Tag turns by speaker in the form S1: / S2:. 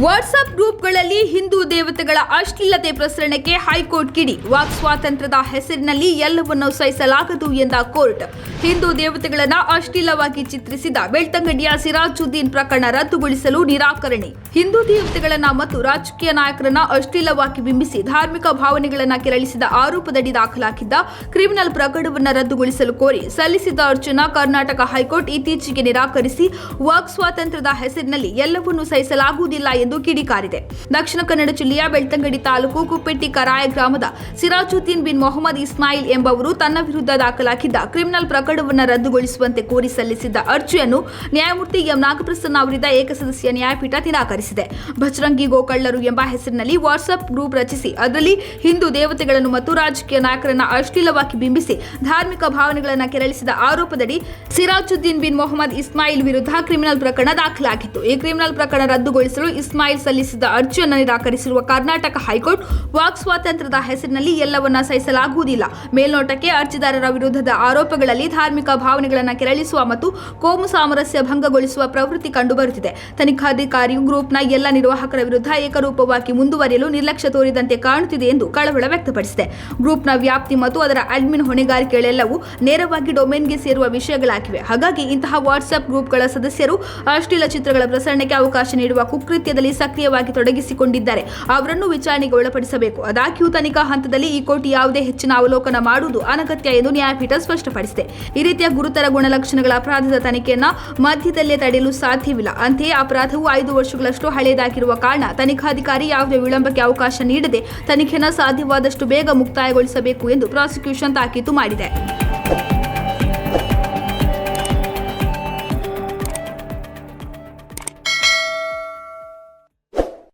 S1: WhatsApp ಗ್ರೂಪ್ಗಳಲ್ಲಿ Hindu ದೇವತೆಗಳ ಅಶ್ಲೀಲತೆ ಪ್ರಸರಣಕ್ಕೆ high court ಕಿಡಿ. Walk ಸ್ವಾತಂತ್ರ್ಯದ ಹೆಸರಿನಲ್ಲಿ ಎಲ್ಲವನ್ನೂ ಸಹಿಸಲಾಗದು ಎಂದ ಕೋರ್ಟ್. ಹಿಂದೂ ದೇವತೆಗಳನ್ನು ಅಶ್ಲೀಲವಾಗಿ ಚಿತ್ರಿಸಿದ ಬೆಳ್ತಂಗಡಿಯ ಸಿರಾಜುದ್ದೀನ್ ಪ್ರಕರಣ ರದ್ದುಗೊಳಿಸಲು ನಿರಾಕರಣೆ. ಹಿಂದೂ ದೇವತೆಗಳನ್ನ ಮತ್ತು ರಾಜಕೀಯ ನಾಯಕರನ್ನ ಅಶ್ಲೀಲವಾಗಿ ಬಿಂಬಿಸಿ ಧಾರ್ಮಿಕ ಭಾವನೆಗಳನ್ನು ಕೆರಳಿಸಿದ ಆರೋಪದಡಿ ದಾಖಲಾಗಿದ್ದ ಕ್ರಿಮಿನಲ್ ಪ್ರಕರಣವನ್ನು ರದ್ದುಗೊಳಿಸಲು ಕೋರಿ ಸಲ್ಲಿಸಿದ್ದ ಅರ್ಜಿಯನ್ನು ಕರ್ನಾಟಕ ಹೈಕೋರ್ಟ್ ಇತ್ತೀಚೆಗೆ ನಿರಾಕರಿಸಿ ವಾಕ್ ಸ್ವಾತಂತ್ರ್ಯದ ಹೆಸರಿನಲ್ಲಿ ಎಲ್ಲವನ್ನೂ ಸಹಿಸಲಾಗುವುದಿಲ್ಲ ಎಂದು ಕಿಡಿಕಾರಿದೆ. ದಕ್ಷಿಣ ಕನ್ನಡ ಜಿಲ್ಲೆಯ ಬೆಳ್ತಂಗಡಿ ತಾಲೂಕು ಕುಪ್ಪೆಟ್ಟಿ ಕರಾಯ ಗ್ರಾಮದ ಸಿರಾಜುದ್ದೀನ್ ಬಿನ್ ಮೊಹಮ್ಮದ್ ಇಸ್ಮಾಯಿಲ್ ಎಂಬವರು ತನ್ನ ವಿರುದ್ಧ ದಾಖಲಾಗಿದ್ದ ಕ್ರಿಮಿನಲ್ ಪ್ರಕರಣವನ್ನು ರದ್ದುಗೊಳಿಸುವಂತೆ ಕೋರಿ ಸಲ್ಲಿಸಿದ್ದ ಅರ್ಜಿಯನ್ನು ನ್ಯಾಯಮೂರ್ತಿ ಎಂ ನಾಗಪ್ರಸನ್ನ ಅವರಿದ್ದ ಏಕಸದಸ್ಯ ನ್ಯಾಯಪೀಠ ನಿರಾಕರಿಸಿದೆ. ಭಜರಂಗಿ ಗೋಕಳ್ಳರು ಎಂಬ ಹೆಸರಿನಲ್ಲಿ ವಾಟ್ಸ್ಆಪ್ ಗ್ರೂಪ್ ರಚಿಸಿ ಅದರಲ್ಲಿ ಹಿಂದೂ ದೇವತೆಗಳನ್ನು ಮತ್ತು ರಾಜಕೀಯ ನಾಯಕರನ್ನ ಅಶ್ಲೀಲವಾಗಿ ಬಿಂಬಿಸಿ ಧಾರ್ಮಿಕ ಭಾವನೆಗಳನ್ನು ಕೆರಳಿಸಿದ ಆರೋಪದಡಿ ಸಿರಾಜುದ್ದೀನ್ ಬಿನ್ ಮೊಹಮ್ಮದ್ ಇಸ್ಮಾಯಿಲ್ ವಿರುದ್ಧ ಕ್ರಿಮಿನಲ್ ಪ್ರಕರಣ ದಾಖಲಾಗಿತ್ತು. ಈ ಕ್ರಿಮಿನಲ್ ಪ್ರಕರಣ ರದ್ದುಗೊಳಿಸಲು ಇಸ್ಮಾಯಿಲ್ ಸಲ್ಲಿಸಿದ್ದ ಅರ್ಜಿಯನ್ನು ನಿರಾಕರಿಸಿರುವ ಕರ್ನಾಟಕ ಹೈಕೋರ್ಟ್ ವಾಕ್ ಸ್ವಾತಂತ್ರ್ಯದ ಹೆಸರಿನಲ್ಲಿ ಎಲ್ಲವನ್ನ ಸಹಿಸಲಾಗುವುದಿಲ್ಲ. ಮೇಲ್ನೋಟಕ್ಕೆ ಅರ್ಜಿದಾರರ ವಿರುದ್ಧದ ಆರೋಪಗಳಲ್ಲಿ ಧಾರ್ಮಿಕ ಭಾವನೆಗಳನ್ನು ಕೆರಳಿಸುವ ಮತ್ತು ಕೋಮು ಸಾಮರಸ್ಯ ಭಂಗಗೊಳಿಸುವ ಪ್ರವೃತ್ತಿ ಕಂಡುಬರುತ್ತಿದೆ. ತನಿಖಾಧಿಕಾರಿಯು ಗ್ರೂಪ್ನ ಎಲ್ಲ ನಿರ್ವಾಹಕರ ವಿರುದ್ಧ ಏಕರೂಪವಾಗಿ ಮುಂದುವರಿಯಲು ನಿರ್ಲಕ್ಷ್ಯ ತೋರಿದಂತೆ ಕಾಣುತ್ತಿದೆ ಎಂದು ಕಳವಳ ವ್ಯಕ್ತಪಡಿಸಿದೆ. ಗ್ರೂಪ್ನ ವ್ಯಾಪ್ತಿ ಮತ್ತು ಅದರ ಅಡ್ಮಿನ್ ಹೊಣೆಗಾರಿಕೆಗಳೆಲ್ಲವೂ ನೇರವಾಗಿ ಡೊಮೇನ್ಗೆ ಸೇರುವ ವಿಷಯಗಳಾಗಿವೆ. ಹಾಗಾಗಿ ಇಂತಹ ವಾಟ್ಸ್ಆಪ್ ಗ್ರೂಪ್ಗಳ ಸದಸ್ಯರು ಅಶ್ಲೀಲ ಚಿತ್ರಗಳ ಪ್ರಸರಣಕ್ಕೆ ಅವಕಾಶ ನೀಡುವ ಕುಕೃತ್ಯದಲ್ಲಿ ಸಕ್ರಿಯವಾಗಿ ತೊಡಗಿಸಿಕೊಂಡಿದ್ದಾರೆ. ಅವರನ್ನು ವಿಚಾರಣೆಗೆ ಒಳಪಡಿಸಬೇಕು. ಆದಾಗ್ಯೂ ತನಿಖಾ ಹಂತದಲ್ಲಿ ಈ ಕೋರ್ಟ್ ಯಾವುದೇ ಹೆಚ್ಚಿನ ಅವಲೋಕನ ಮಾಡುವುದು ಅನಗತ್ಯ ಎಂದು ನ್ಯಾಯಪೀಠ ಸ್ಪಷ್ಟಪಡಿಸಿದೆ. ಈ ರೀತಿಯ ಗುರುತರ ಗುಣಲಕ್ಷಣಗಳ ಅಪರಾಧದ ತನಿಖೆಯನ್ನು ಮಧ್ಯದಲ್ಲೇ ತಡೆಯಲು ಸಾಧ್ಯವಿಲ್ಲ. ಅಂತೆಯೇ ಅಪರಾಧವು 5 ವರ್ಷಗಳಷ್ಟು ಹಳೆಯದಾಗಿರುವ ಕಾರಣ ತನಿಖಾಧಿಕಾರಿ ಯಾವುದೇ ವಿಳಂಬಕ್ಕೆ ಅವಕಾಶ ನೀಡದೆ ತನಿಖೆಯನ್ನು ಸಾಧ್ಯವಾದಷ್ಟು ಬೇಗ ಮುಕ್ತಾಯಗೊಳಿಸಬೇಕು ಎಂದು ಪ್ರಾಸಿಕ್ಯೂಷನ್ ತಾಕೀತು ಮಾಡಿದೆ.